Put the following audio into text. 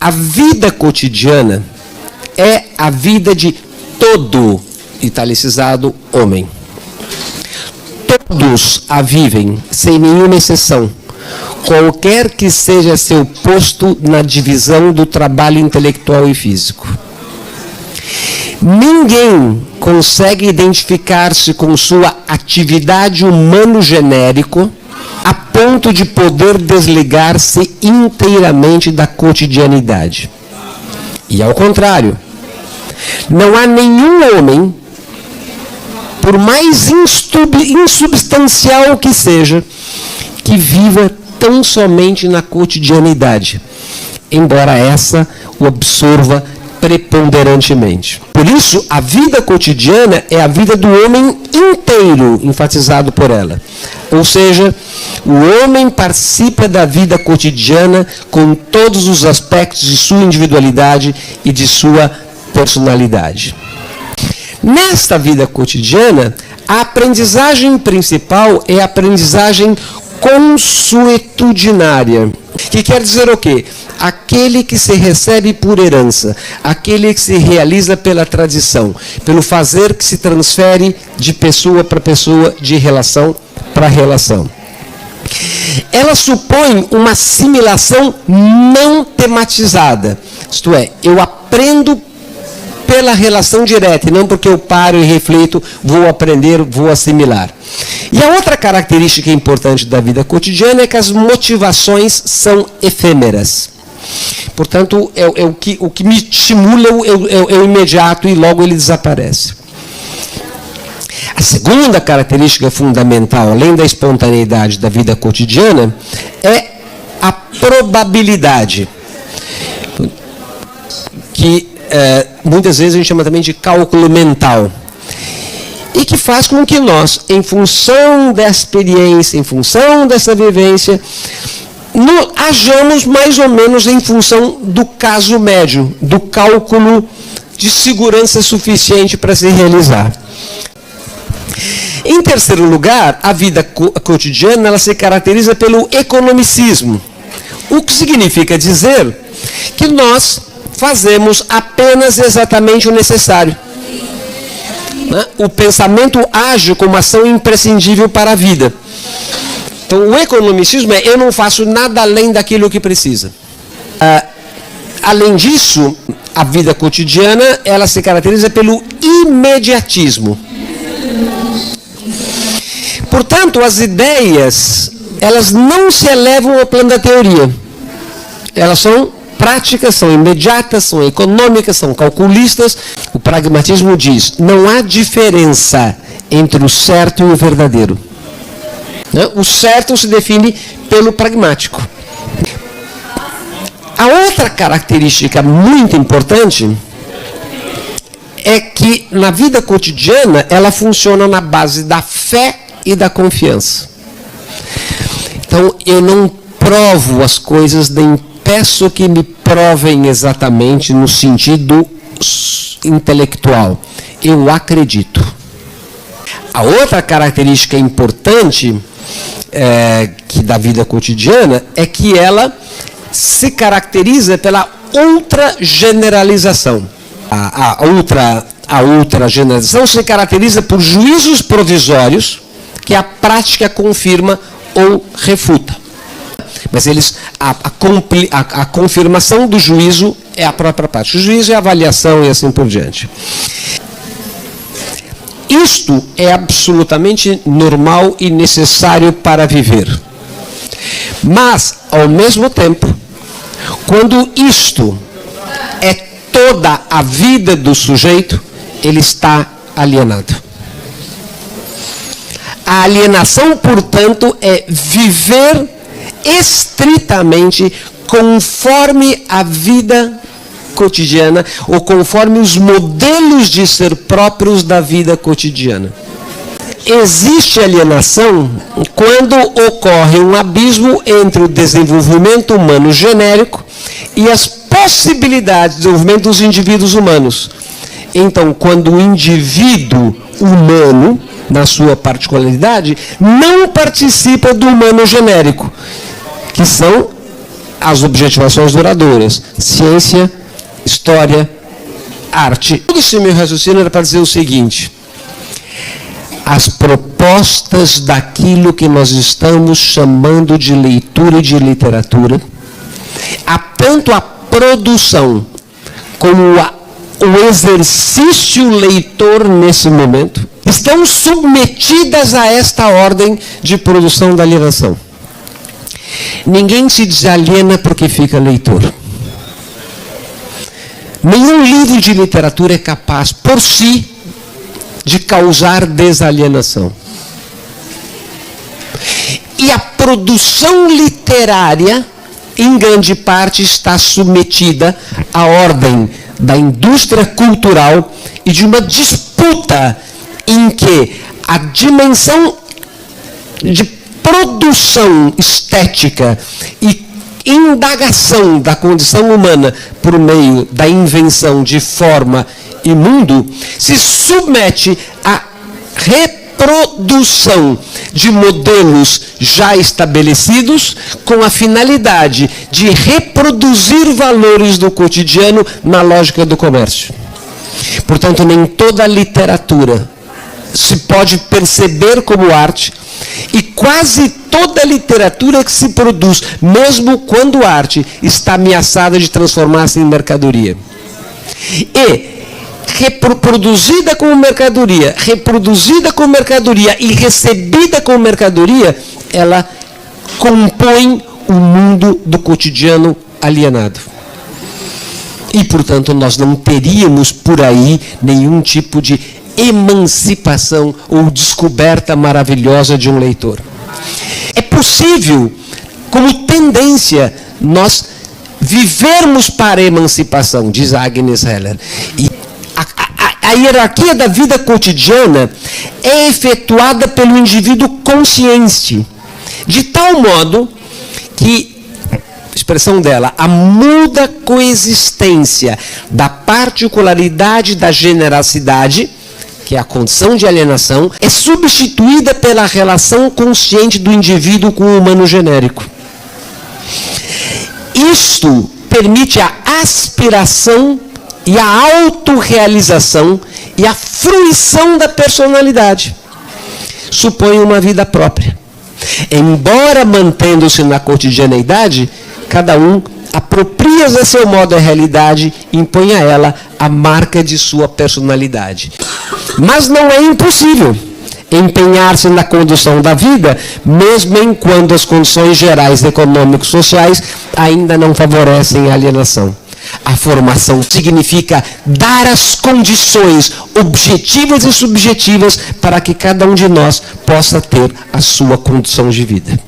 A vida cotidiana é a vida de todo, italicizado, homem. Todos a vivem, sem nenhuma exceção, qualquer que seja seu posto na divisão do trabalho intelectual e físico. Ninguém consegue identificar-se com sua atividade humano-genérico a ponto de poder desligar-se inteiramente da cotidianidade. E ao contrário, não há nenhum homem, por mais insubstancial que seja, que viva tão somente na cotidianidade, embora essa o absorva preponderantemente. Por isso, a vida cotidiana é a vida do homem inteiro, enfatizado por ela. Ou seja, o homem participa da vida cotidiana com todos os aspectos de sua individualidade e de sua personalidade. Nesta vida cotidiana, a aprendizagem principal é a aprendizagem consuetudinária, que quer dizer o quê? Aquele que se recebe por herança, aquele que se realiza pela tradição, pelo fazer que se transfere de pessoa para pessoa, de relação para relação. Ela supõe uma assimilação não tematizada, isto é, eu aprendo pela relação direta, e não porque eu paro e reflito, vou aprender, vou assimilar. E a outra característica importante da vida cotidiana é que as motivações são efêmeras. Portanto, o que me estimula é o imediato e logo ele desaparece. A segunda característica fundamental, além da espontaneidade da vida cotidiana, é a probabilidade, que muitas vezes a gente chama também de cálculo mental, e que faz com que nós, em função da experiência, em função dessa vivência, hajamos mais ou menos em função do caso médio, do cálculo de segurança suficiente para se realizar. Em terceiro lugar, a vida cotidiana ela se caracteriza pelo economicismo, o que significa dizer que nós fazemos apenas exatamente o necessário. O pensamento age como ação imprescindível para a vida. Então, o economicismo é eu não faço nada além daquilo que precisa. Além disso, a vida cotidiana ela se caracteriza pelo imediatismo. Portanto, as ideias elas não se elevam ao plano da teoria. Elas são práticas, são imediatas, são econômicas, são calculistas. O pragmatismo diz, não há diferença entre o certo e o verdadeiro. O certo se define pelo pragmático. A outra característica muito importante é que na vida cotidiana ela funciona na base da fé e da confiança. Então eu não provo as coisas, nem peço que me provem exatamente no sentido intelectual. Eu acredito. A outra característica importante que da vida cotidiana é que ela se caracteriza pela ultrageneralização. A ultrageneralização se caracteriza por juízos provisórios que a prática confirma ou refuta. Mas a confirmação do juízo é a própria prática. O juízo é a avaliação e assim por diante. Isto é absolutamente normal e necessário para viver. Mas, ao mesmo tempo, quando isto é toda a vida do sujeito, ele está alienado. A alienação, portanto, é viver estritamente conforme a vida cotidiana ou conforme os modelos de ser próprios da vida cotidiana. Existe alienação quando ocorre um abismo entre o desenvolvimento humano genérico e as possibilidades de desenvolvimento dos indivíduos humanos. Então, quando o indivíduo humano, na sua particularidade, não participa do humano genérico, que são as objetivações duradouras. Ciência, história, arte. Todo esse meu raciocínio era para dizer o seguinte: as propostas daquilo que nós estamos chamando de leitura e de literatura, tanto a produção como o exercício leitor nesse momento, estão submetidas a esta ordem de produção da alienação. Ninguém se desaliena porque fica leitor. Nenhum livro de literatura é capaz, por si, de causar desalienação. E a produção literária, em grande parte, está submetida à ordem da indústria cultural e de uma disputa em que a dimensão de produção estética e indagação da condição humana por meio da invenção de forma e mundo se submete à reprodução de modelos já estabelecidos com a finalidade de reproduzir valores do cotidiano na lógica do comércio. Portanto, nem toda literatura se pode perceber como arte, e quase toda literatura que se produz, mesmo quando arte, está ameaçada de transformar-se em mercadoria. E reproduzida como mercadoria, e recebida como mercadoria, ela compõe o mundo do cotidiano alienado. E, portanto, nós não teríamos por aí nenhum tipo de emancipação ou descoberta maravilhosa de um leitor. É possível, como tendência, nós vivermos para a emancipação, diz Agnes Heller. E a hierarquia da vida cotidiana é efetuada pelo indivíduo consciente, de tal modo que, expressão dela, a muda coexistência da particularidade da generacidade, que é a condição de alienação, é substituída pela relação consciente do indivíduo com o humano genérico. Isto permite a aspiração e a autorrealização e a fruição da personalidade. Supõe uma vida própria. Embora mantendo-se na cotidianeidade, cada um apropria-se a seu modo a realidade e impõe a ela a marca de sua personalidade. Mas não é impossível empenhar-se na condução da vida, mesmo enquanto as condições gerais econômico-sociais ainda não favorecem a alienação. A formação significa dar as condições objetivas e subjetivas para que cada um de nós possa ter a sua condição de vida.